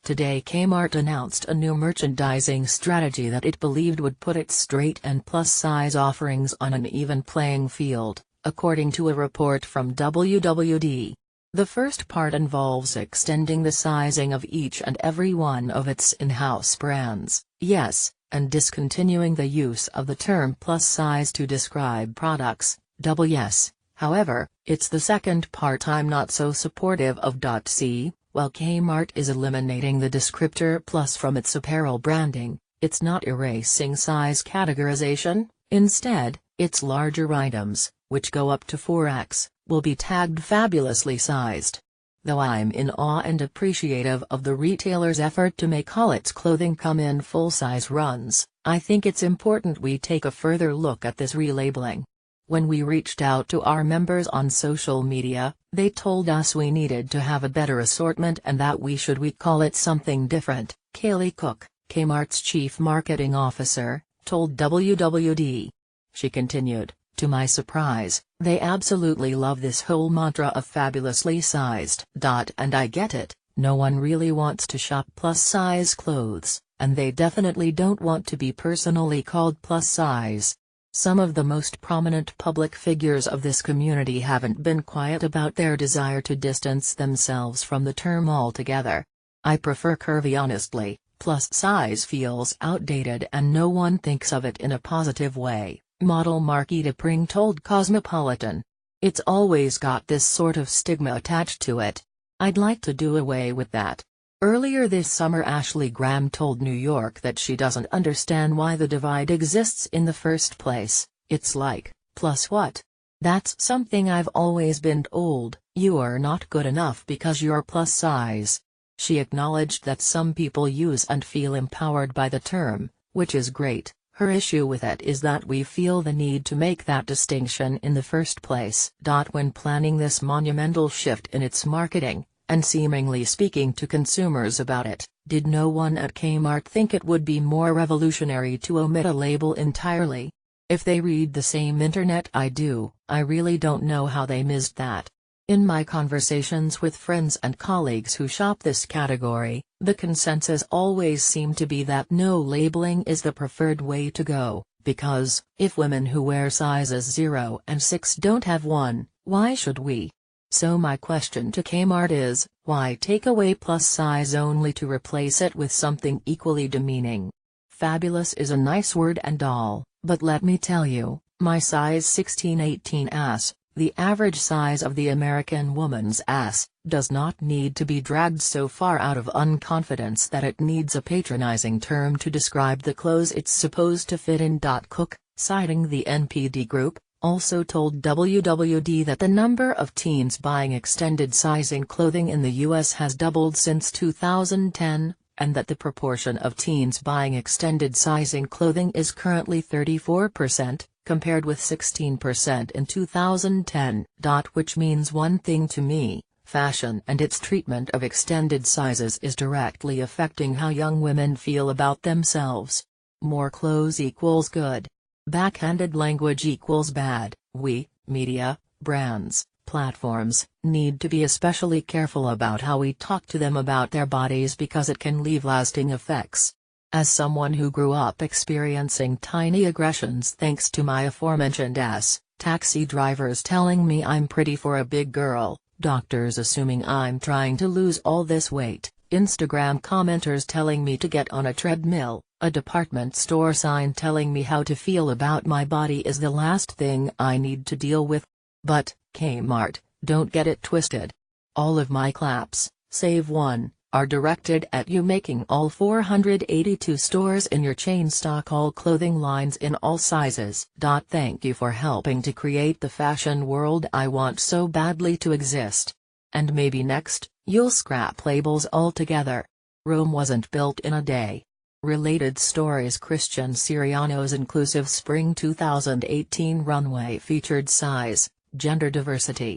Today Kmart announced a new merchandising strategy that it believed would put its straight and plus-size offerings on an even playing field, according to a report from WWD. The first part involves extending the sizing of each and every one of its in-house brands, yes, and discontinuing the use of the term plus-size to describe products, yes. However, it's the second part I'm not so supportive of. See, while Kmart is eliminating the descriptor plus from its apparel branding, it's not erasing size categorization. Instead, its larger items, which go up to 4X, will be tagged fabulously sized. Though I'm in awe and appreciative of the retailer's effort to make all its clothing come in full-size runs, I think it's important we take a further look at this relabeling. When we reached out to our members on social media, they told us we needed to have a better assortment and that we call it something different. Kaylee Cook, Kmart's chief marketing officer, told WWD. She continued, "To my surprise, they absolutely love this whole mantra of fabulously sized. And I get it, no one really wants to shop plus-size clothes, and they definitely don't want to be personally called plus-size." Some of the most prominent public figures of this community haven't been quiet about their desire to distance themselves from the term altogether. "I prefer curvy honestly, plus size feels outdated and no one thinks of it in a positive way," model Marquita Pring told Cosmopolitan. "It's always got this sort of stigma attached to it. I'd like to do away with that." Earlier this summer Ashley Graham told New York that she doesn't understand why the divide exists in the first place. "It's like, plus what? That's something I've always been told, you are not good enough because you're plus size." She acknowledged that some people use and feel empowered by the term, which is great. Her issue with it is that we feel the need to make that distinction in the first place. When planning this monumental shift in its marketing, and seemingly speaking to consumers about it, did no one at Kmart think it would be more revolutionary to omit a label entirely? If they read the same internet I do, I really don't know how they missed that. In my conversations with friends and colleagues who shop this category, the consensus always seemed to be that no labeling is the preferred way to go, because, if women who wear sizes 0 and 6 don't have one, why should we? So my question to Kmart is, why take away plus size only to replace it with something equally demeaning? Fabulous is a nice word and all, but let me tell you, my size 16-18 ass, the average size of the American woman's ass, does not need to be dragged so far out of unconfidence that it needs a patronizing term to describe the clothes it's supposed to fit in. Cook, citing the NPD Group, also told WWD that the number of teens buying extended sizing clothing in the U.S. has doubled since 2010, and that the proportion of teens buying extended sizing clothing is currently 34%, compared with 16% in 2010. Which means one thing to me: fashion and its treatment of extended sizes is directly affecting how young women feel about themselves. More clothes equals good. Backhanded language equals bad. We, media, brands, platforms, need to be especially careful about how we talk to them about their bodies because it can leave lasting effects. As someone who grew up experiencing tiny aggressions thanks to my aforementioned ass, taxi drivers telling me I'm pretty for a big girl, doctors assuming I'm trying to lose all this weight, Instagram commenters telling me to get on a treadmill, a department store sign telling me how to feel about my body is the last thing I need to deal with. But, Kmart, don't get it twisted. All of my claps, save one, are directed at you making all 482 stores in your chain stock all clothing lines in all sizes. Thank you for helping to create the fashion world I want so badly to exist. And maybe next, you'll scrap labels altogether. Rome wasn't built in a day. Related stories: Christian Siriano's inclusive Spring 2018 runway featured size, gender diversity.